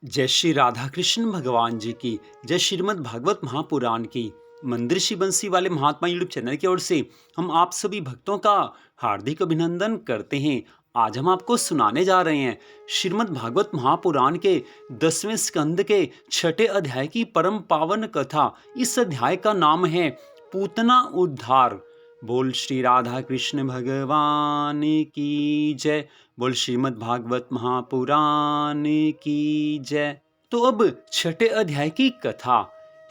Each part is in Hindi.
जय श्री राधा कृष्ण भगवान जी की। जय श्रीमद् भागवत महापुराण की। मंदिर श्री बंसी वाले महात्मा यूट्यूब चैनल की ओर से हम आप सभी भक्तों का हार्दिक अभिनंदन करते हैं। आज हम आपको सुनाने जा रहे हैं श्रीमद् भागवत महापुराण के 10वें स्कंद के 6ठे अध्याय की परम पावन कथा। इस अध्याय का नाम है पूतना उद्धार। बोल श्री राधा कृष्ण भगवान की जय। बोल श्रीमद् भागवत महापुराण की जय। तो अब 6ठे अध्याय की कथा।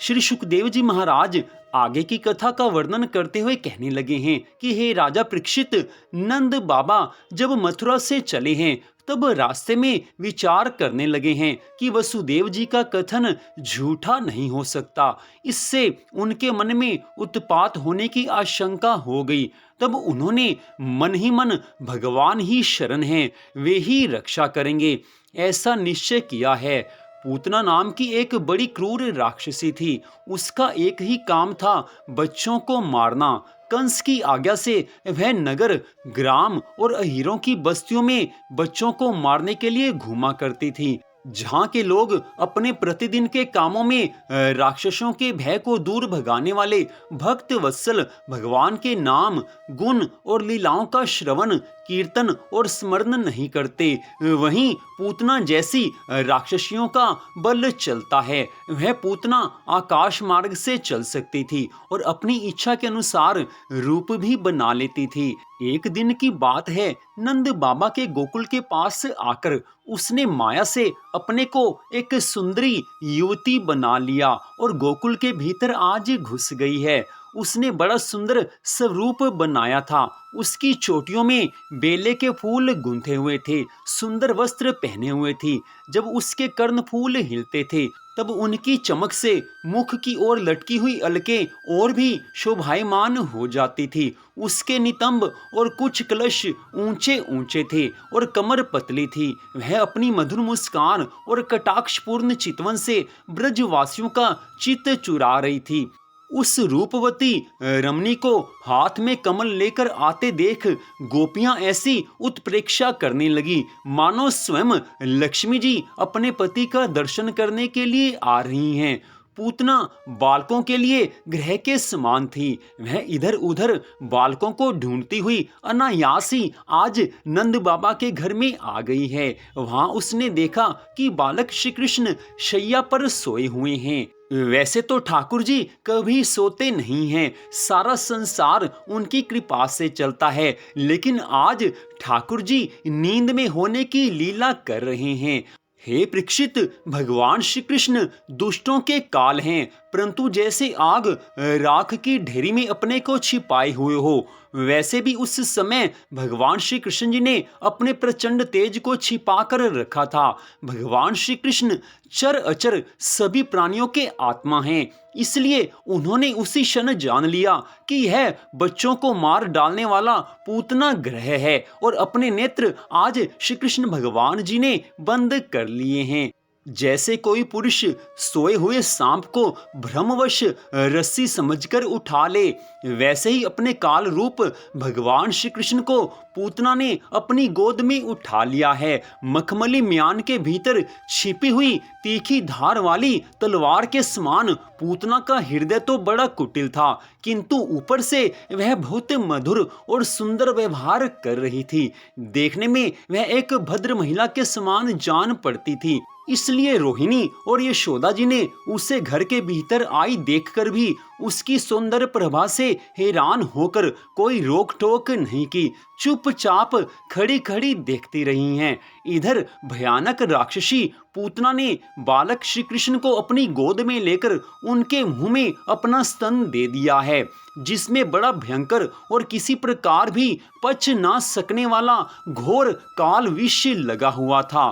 श्री सुखदेव जी महाराज आगे की कथा का वर्णन करते हुए कहने लगे हैं कि हे राजा परीक्षित, नंद बाबा जब मथुरा से चले हैं तब रास्ते में विचार करने लगे हैं कि वसुदेव जी का कथन झूठा नहीं हो सकता। इससे उनके मन में उत्पात होने की आशंका हो गई। तब उन्होंने मन ही मन भगवान ही शरण हैं, वे ही रक्षा करेंगे, ऐसा निश्चय किया है। पूतना नाम की एक बड़ी क्रूर राक्षसी थी। उसका एक ही काम था बच्चों को मारना। कंस की आज्ञा से वह नगर, ग्राम और अहीरों की बस्तियों में बच्चों को मारने के लिए घूमा करती थी। जहाँ के लोग अपने प्रतिदिन के कामों में राक्षसों के भय को दूर भगाने वाले भक्त वत्सल भगवान के नाम, गुण और लीलाओं का श्रवण, कीर्तन और स्मरण नहीं करते, वहीं पूतना जैसी राक्षसियों का बल चलता है। वह पूतना आकाश मार्ग से चल सकती थी और अपनी इच्छा के अनुसार रूप भी बना लेती थी। एक दिन की बात है, नंद बाबा के गोकुल के पास आकर उसने माया से अपने को एक सुंदरी युवती बना लिया और गोकुल के भीतर आज घुस गई है। उसने बड़ा सुंदर स्वरूप बनाया था। उसकी चोटियों में बेले के फूल गुंथे हुए थे, सुंदर वस्त्र पहने हुए थी। जब उसके कर्ण फूल हिलते थे तब उनकी चमक से मुख की ओर लटकी हुई अलकें और भी शोभायमान हो जाती थी। उसके नितंब और कुछ कलश ऊंचे ऊंचे थे और कमर पतली थी। वह अपनी मधुर मुस्कान और कटाक्षपूर्ण चितवन से ब्रजवासियों का चित्त चुरा रही थी। उस रूपवती रमणी को हाथ में कमल लेकर आते देख गोपियां ऐसी उत्प्रेक्षा करने लगी मानो स्वयं लक्ष्मी जी अपने पति का दर्शन करने के लिए आ रही हैं। पूतना बालकों के लिए ग्रह के समान थी। वह इधर उधर बालकों को ढूंढती हुई अनायासी आज नंद बाबा के घर में आ गई है। वहां उसने देखा कि बालक श्री कृष्ण शैया पर सोए हुए हैं। वैसे तो ठाकुर जी कभी सोते नहीं हैं, सारा संसार उनकी कृपा से चलता है, लेकिन आज ठाकुर जी नींद में होने की लीला कर रहे हैं। हे परीक्षित, भगवान श्री कृष्ण दुष्टों के काल हैं, परंतु जैसे आग राख की ढेरी में अपने को छिपाए हुए हो, वैसे भी उस समय भगवान श्री कृष्ण जी ने अपने प्रचंड तेज को छिपा कर रखा था। भगवान श्री कृष्ण चर अचर सभी प्राणियों के आत्मा हैं, इसलिए उन्होंने उसी क्षण जान लिया कि यह बच्चों को मार डालने वाला पूतना ग्रह है और अपने नेत्र आज श्री कृष्ण भगवान जी ने बंद कर लिए हैं। जैसे कोई पुरुष सोए हुए सांप को भ्रमवश रस्सी समझकर उठा ले, वैसे ही अपने काल रूप भगवान श्री कृष्ण को पूतना ने अपनी गोद में उठा लिया है। मखमली म्यान के भीतर छिपी हुई तीखी धार वाली तलवार के समान पूतना का हृदय तो बड़ा कुटिल था, किंतु ऊपर से वह बहुत मधुर और सुंदर व्यवहार कर रही थी। देखने में वह एक भद्र महिला के समान जान पड़ती थी। इसलिए रोहिणी और यशोदा जी ने उसे घर के भीतर आई देखकर भी उसकी सौंदर्य प्रभा से हैरान होकर कोई रोक टोक नहीं की, चुपचाप खड़ी खड़ी देखती रही हैं। इधर भयानक राक्षसी पूतना ने बालक श्री कृष्ण को अपनी गोद में लेकर उनके मुंह में अपना स्तन दे दिया है, जिसमें बड़ा भयंकर और किसी प्रकार भी पच ना सकने वाला घोर काल विष लगा हुआ था।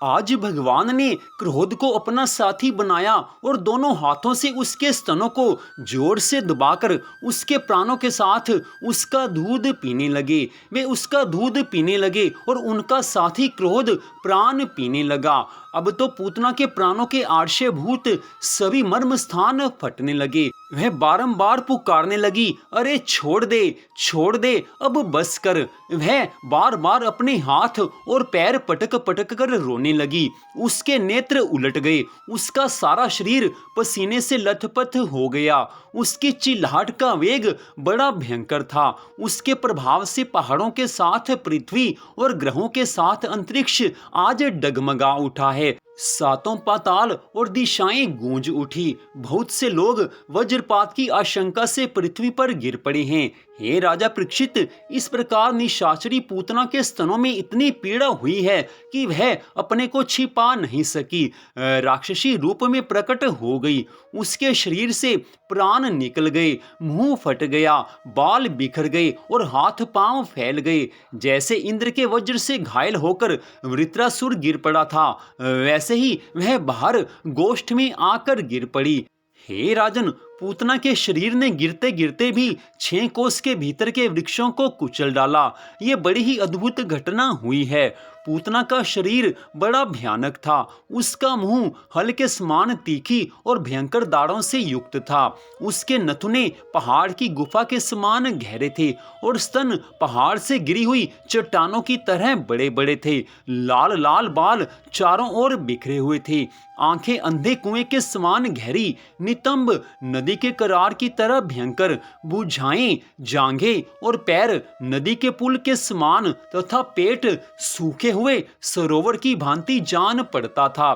आज भगवान ने क्रोध को अपना साथी बनाया और दोनों हाथों से उसके स्तनों को जोर से दबाकर उसके प्राणों के साथ उसका दूध पीने लगे। वे उसका दूध पीने लगे और उनका साथी क्रोध प्राण पीने लगा। अब तो पूतना के प्राणों के आश्रयभूत सभी मर्म स्थान फटने लगे। वह बारंबार पुकारने लगी, अरे छोड़ दे, अब बस कर। वह बार बार अपने हाथ और पैर पटक पटक कर रोने लगी। उसके नेत्र उलट गए, उसका सारा शरीर पसीने से लथपथ हो गया। उसकी चिल्लाहट का वेग बड़ा भयंकर था। उसके प्रभाव से पहाड़ों के साथ पृथ्वी और ग्रहों के साथ अंतरिक्ष आज डगमगा उठा है। सातों पाताल और दिशाएं गूंज उठी। बहुत से लोग वज्रपात की आशंका से पृथ्वी पर गिर पड़े हैं। हे राजा परीक्षित, इस प्रकार निशाचरी पूतना के स्तनों में इतनी पीड़ा हुई है कि वह अपने को छिपा नहीं सकी। राक्षसी रूप में प्रकट हो गई। उसके शरीर से प्राण निकल गए, मुंह फट गया, बाल बिखर गए और हाथ पांव फैल गए। जैसे इंद्र के वज्र से घायल होकर वृत्रासुर गिर पड़ा था, वैसे ही वह बाहर गोष्ठ में आकर गिर पड़ी। हे राजन, पूतना के शरीर ने गिरते गिरते भी 6 कोस के भीतर के वृक्षों को कुचल डाला। ये बड़ी ही अद्भुत घटना हुई है। पूतना का शरीर बड़ा भयानक था। उसका मुंह हल के समान तीखी और भयंकर दाढ़ों से युक्त था। उसके नथुने पहाड़ की गुफा के समान गहरे थे और स्तन पहाड़ से गिरी हुई चट्टानों की तरह बड़े बड़े थे। लाल लाल बाल चारों ओर बिखरे हुए थे। आंखें अंधे कुएं के समान गहरी, नितंब नदी के करार की तरह भयंकर। भुजाएं, जांघें और पैर नदी के पुल के समान तथा पेट सूखे हुए सरोवर की भांति जान पड़ता था।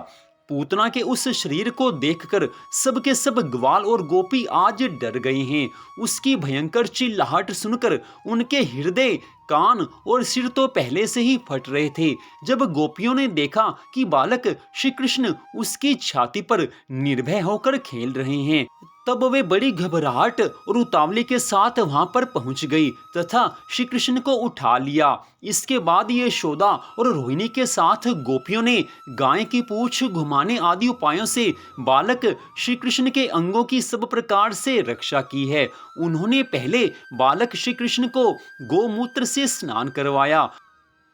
पूतना के उस शरीर को देखकर सब के सब ग्वाल और गोपी आज डर गए हैं। उसकी भयंकर चिल्लाहट सुनकर उनके हृदय, कान और सिर तो पहले से ही फट रहे थे। जब गोपियों ने देखा कि बालक श्री कृष्ण उसकी छाती पर निर्भय होकर खेल रहे हैं, तब वे बड़ी घबराहट और उतावली के साथ वहां पर पहुंच गई तथा श्री कृष्ण को उठा लिया। इसके बाद यशोदा और रोहिणी के साथ गोपियों ने गाय की पूंछ घुमाने आदि उपायों से बालक श्री कृष्ण के अंगों की सब प्रकार से रक्षा की है। उन्होंने पहले बालक श्री कृष्ण को गोमूत्र से स्नान करवाया,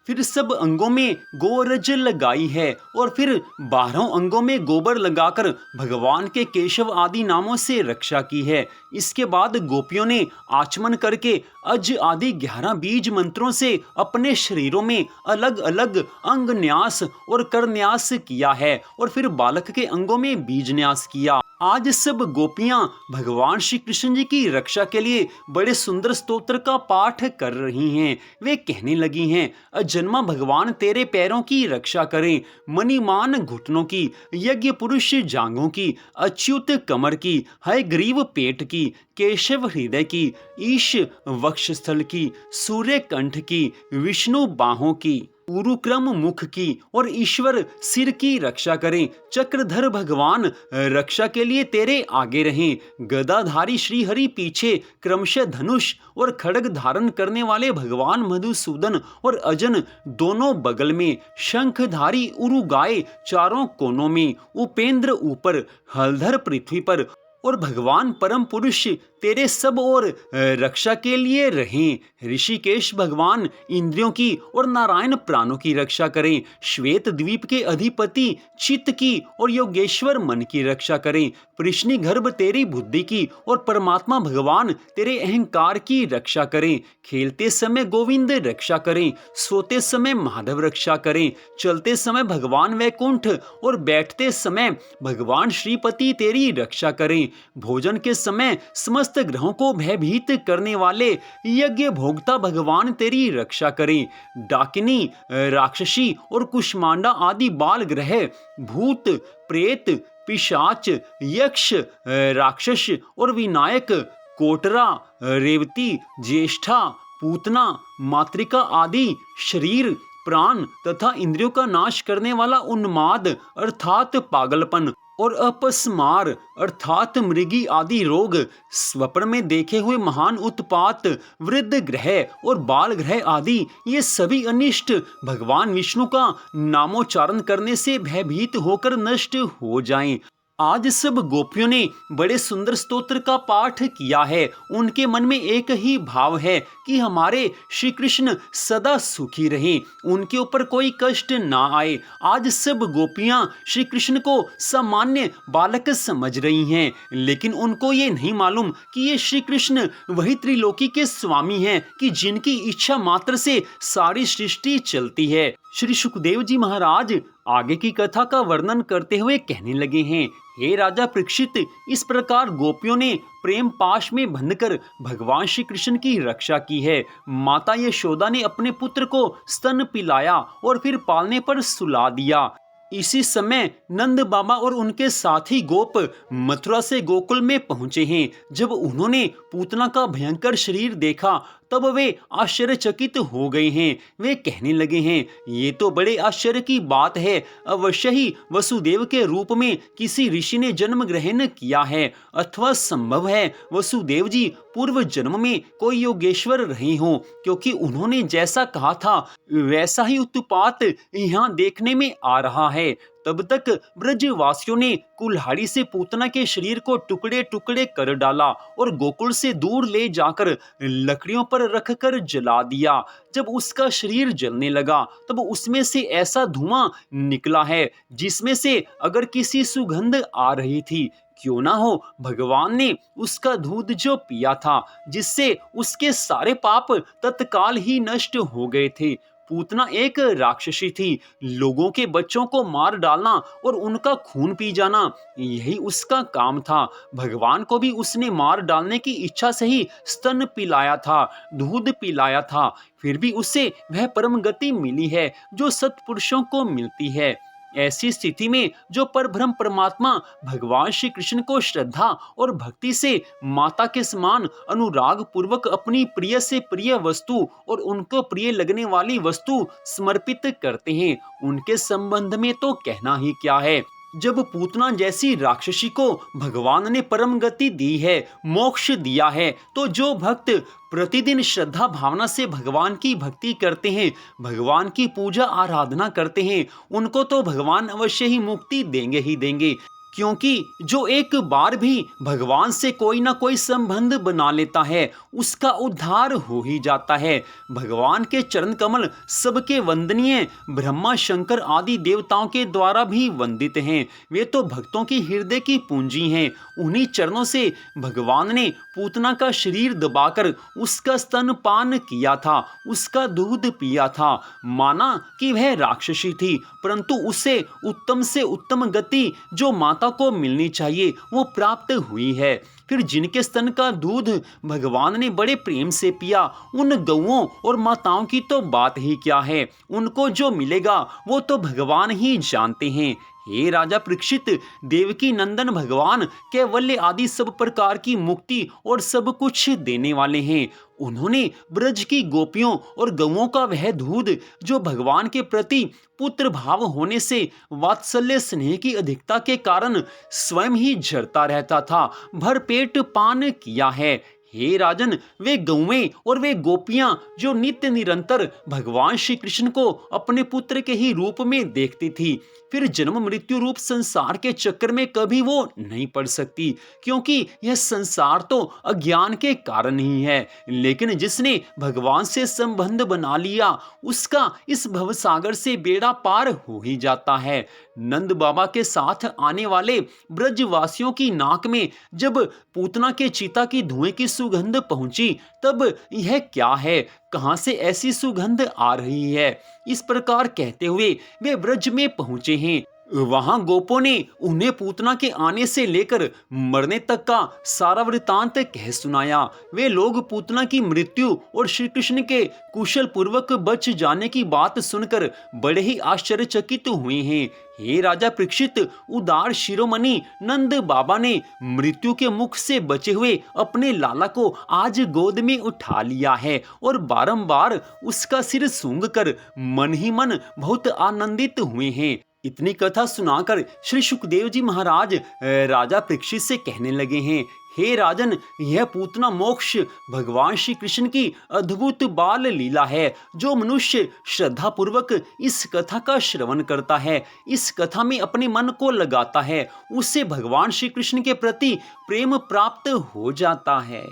फिर सब अंगों में गोरज लगाई है और फिर 12 अंगों में गोबर लगाकर भगवान के केशव आदि नामों से रक्षा की है। इसके बाद गोपियों ने आचमन करके अज आदि 11 बीज मंत्रों से अपने शरीरों में अलग अलग अंग न्यास और कर न्यास किया है और फिर बालक के अंगों में बीज न्यास किया। आज सब गोपियां भगवान श्री कृष्ण जी की रक्षा के लिए बड़े सुंदर स्तोत्र का पाठ कर रही हैं। वे कहने लगी हैं, अजन्मा भगवान तेरे पैरों की रक्षा करें, मणिमान घुटनों की, यज्ञ पुरुष जांघों की, अच्युत कमर की, हयग्रीव पेट की, केशव हृदय की, ईश वक्षस्थल की, सूर्य कंठ की, विष्णु बाहों की, उरुक्रम मुख की और ईश्वर सिर की रक्षा करें। चक्रधर भगवान रक्षा के लिए तेरे आगे रहें। गदाधारी श्री हरि पीछे, क्रमशः धनुष और खड्ग धारण करने वाले भगवान मधुसूदन और अजन दोनों बगल में, शंखधारी उरुगाय चारों कोनों में, उपेंद्र ऊपर, हलधर पृथ्वी पर और भगवान परम पुरुष तेरे सब और रक्षा के लिए रहें। ऋषिकेश भगवान इंद्रियों की और नारायण प्राणों की रक्षा करें। श्वेत द्वीप के अधिपति चित्त की और योगेश्वर मन की रक्षा करें। कृष्णी गर्भ तेरी बुद्धि की और परमात्मा भगवान तेरे अहंकार की रक्षा करें। खेलते समय गोविंद रक्षा करें, सोते समय माधव रक्षा करें, चलते समय भगवान वैकुंठ और बैठते समय भगवान श्रीपति तेरी रक्षा करें। भोजन के समय समस्त ग्रहों को भयभीत करने वाले यज्ञ भोक्ता भगवान तेरी रक्षा करें। डाकिनी, राक्षसी और कुष्मांडा आदि बाल ग्रह, भूत, प्रेत, पिशाच, यक्ष, राक्षस और विनायक, कोटरा, रेवती, ज्येष्ठा, पूतना, मातृका आदि शरीर, प्राण तथा इंद्रियों का नाश करने वाला उन्माद अर्थात पागलपन और अपस्मार अर्थात मृगी आदि रोग, स्वप्न में देखे हुए महान उत्पात, वृद्ध ग्रह और बाल ग्रह आदि ये सभी अनिष्ट भगवान विष्णु का नामोच्चारण करने से भयभीत होकर नष्ट हो जाएं। आज सब गोपियों ने बड़े सुंदर स्तोत्र का पाठ किया है। उनके मन में एक ही भाव है कि हमारे श्री कृष्ण सदा सुखी रहें, उनके ऊपर कोई कष्ट ना आए। आज सब गोपियां श्री कृष्ण को सामान्य बालक समझ रही हैं, लेकिन उनको ये नहीं मालूम कि ये श्री कृष्ण वही त्रिलोकी के स्वामी हैं कि जिनकी इच्छा मात्र से सारी सृष्टि चलती है। श्री सुखदेव जी महाराज आगे की कथा का वर्णन करते हुए कहने लगे हैं, हे राजा परीक्षित, इस प्रकार गोपियों ने प्रेम पाश में बंधकर भगवान श्री कृष्ण की रक्षा की है। माता यशोदा ने अपने पुत्र को स्तन पिलाया और फिर पालने पर सुला दिया। इसी समय नंद बाबा और उनके साथी गोप मथुरा से गोकुल में पहुंचे हैं। जब उन्होंने पूतना का भयंकर शरीर देखा तब वे आश्चर्यचकित हो गए हैं। वे कहने लगे हैं, ये तो बड़े आश्चर्य की बात है। अवश्य ही वसुदेव के रूप में किसी ऋषि ने जन्म ग्रहण किया है, अथवा संभव है वसुदेव जी पूर्व जन्म में कोई योगेश्वर रहे हों, क्योंकि उन्होंने जैसा कहा था वैसा ही उत्पात यहाँ देखने में आ रहा है। तब तक ब्रजवासियों ने कुल्हाड़ी से पूतना के शरीर को टुकड़े टुकड़े कर डाला और गोकुल से दूर ले जाकर लकड़ियों पर रखकर जला दिया। जब उसका शरीर जलने लगा तब उसमें से ऐसा धुआं निकला है जिसमें से अगर किसी सुगंध आ रही थी। क्यों ना हो भगवान ने उसका दूध जो पिया था, जिससे उसके सारे पाप तत्काल ही नष्ट हो गए थे। पूतना एक राक्षसी थी। लोगों के बच्चों को मार डालना और उनका खून पी जाना, यही उसका काम था। भगवान को भी उसने मार डालने की इच्छा से ही स्तन पिलाया था, दूध पिलाया था। फिर भी उसे वह परम गति मिली है जो सत्पुरुषों को मिलती है। ऐसी स्थिति में जो परब्रह्म परमात्मा भगवान श्री कृष्ण को श्रद्धा और भक्ति से माता के समान अनुराग पूर्वक अपनी प्रिय से प्रिय वस्तु और उनको प्रिय लगने वाली वस्तु समर्पित करते हैं, उनके संबंध में तो कहना ही क्या है। जब पूतना जैसी राक्षसी को भगवान ने परम गति दी है, मोक्ष दिया है, तो जो भक्त प्रतिदिन श्रद्धा भावना से भगवान की भक्ति करते हैं, भगवान की पूजा आराधना करते हैं, उनको तो भगवान अवश्य ही मुक्ति देंगे ही देंगे। क्योंकि जो एक बार भी भगवान से कोई ना कोई संबंध बना लेता है उसका उद्धार हो ही जाता है। भगवान के चरण कमल सबके वंदनीय, ब्रह्मा शंकर आदि देवताओं के द्वारा भी वंदित हैं। वे तो भक्तों की हृदय की पूंजी हैं। उन्हीं चरणों से भगवान ने पूतना का शरीर दबाकर उसका स्तनपान किया था, उसका दूध पिया था। माना कि वह राक्षसी थी, परंतु उसे उत्तम से उत्तम गति जो माता को मिलनी चाहिए वो प्राप्त हुई है। फिर जिनके स्तन का दूध भगवान ने बड़े प्रेम से पिया, उन गौओं और माताओं की तो बात ही क्या है। उनको जो मिलेगा वो तो भगवान ही जानते हैं। हे राजा परीक्षित, देवकी नंदन भगवान कैवल्य आदि सब प्रकार की मुक्ति और सब कुछ देने वाले हैं। उन्होंने ब्रज की गोपियों और गौओं का वह दूध जो भगवान के प्रति पुत्र भाव होने से वात्सल्य स्नेह की अधिकता के कारण स्वयं ही झरता रहता था, भर पेट पान किया है। हे राजन, वे गौएं और वे गोपियां जो नित्य निरंतर भगवान श्री कृष्ण को अपने पुत्र के ही रूप में देखती थी, फिर जन्म मृत्यु रूप संसार के चक्कर में कभी वो नहीं पड़ सकती, क्योंकि यह संसार तो अज्ञान के कारण ही है। लेकिन जिसने भगवान से संबंध बना लिया उसका इस भवसागर से बेड़ा पार हो ही जाता है। नंद बाबा के साथ आने वाले ब्रजवासियों की नाक में जब पूतना के चिता की धुएं की सुगंध पहुंची तब यह क्या है, कहां से ऐसी सुगंध आ रही है, इस प्रकार कहते हुए वे ब्रज में पहुंचे हैं। वहां गोपों ने उन्हें पूतना के आने से लेकर मरने तक का सारा वृतांत कह सुनाया। वे लोग पूतना की मृत्यु और श्री कृष्ण के कुशल पूर्वक बच जाने की बात सुनकर बड़े ही आश्चर्यचकित हुए हैं। हे राजा परीक्षित, उदार शिरोमणि नंद बाबा ने मृत्यु के मुख से बचे हुए अपने लाला को आज गोद में उठा लिया है और बारंबार उसका सिर सूंघकर मन ही मन बहुत आनंदित हुए हैं। इतनी कथा सुनाकर श्री सुखदेव जी महाराज राजा परीक्षित से कहने लगे हैं, हे राजन, यह पूतना मोक्ष भगवान श्री कृष्ण की अद्भुत बाल लीला है। जो मनुष्य श्रद्धा पूर्वक इस कथा का श्रवण करता है, इस कथा में अपने मन को लगाता है, उसे भगवान श्री कृष्ण के प्रति प्रेम प्राप्त हो जाता है।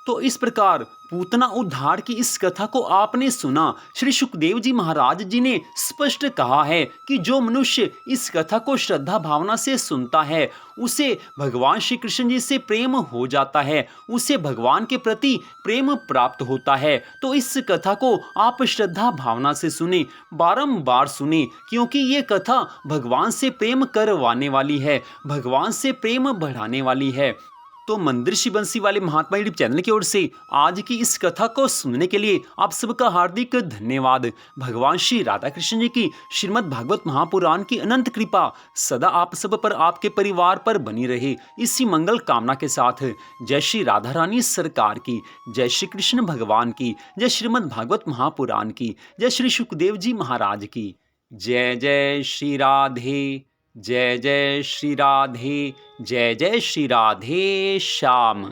तो इस प्रकार पूतना उद्धार की इस कथा को आपने सुना। श्री सुखदेव जी महाराज जी ने स्पष्ट कहा है कि जो मनुष्य इस कथा को श्रद्धा भावना से सुनता है, उसे भगवान श्री कृष्ण जी से प्रेम हो जाता है, उसे भगवान के प्रति प्रेम प्राप्त होता है। तो इस कथा को आप श्रद्धा भावना से सुने, बारंबार सुने, क्योंकि ये कथा भगवान से प्रेम करवाने वाली है, भगवान से प्रेम बढ़ाने वाली है। तो मंदिर श्री बंसी वाले महात्मा यूट्यूब चैनल की ओर से आज की इस कथा को सुनने के लिए आप सबका हार्दिक धन्यवाद। भगवान श्री राधा कृष्ण जी की श्रीमद् भागवत महापुराण की अनंत कृपा सदा आप सब पर, आपके परिवार पर बनी रहे, इसी मंगल कामना के साथ जय श्री राधा रानी सरकार की, जय श्री कृष्ण भगवान की, जय श्रीमद् भागवत महापुराण की, जय श्री सुखदेव जी महाराज की। जय जय श्री राधे, जय जय श्री राधे, जय जय श्री राधे श्याम।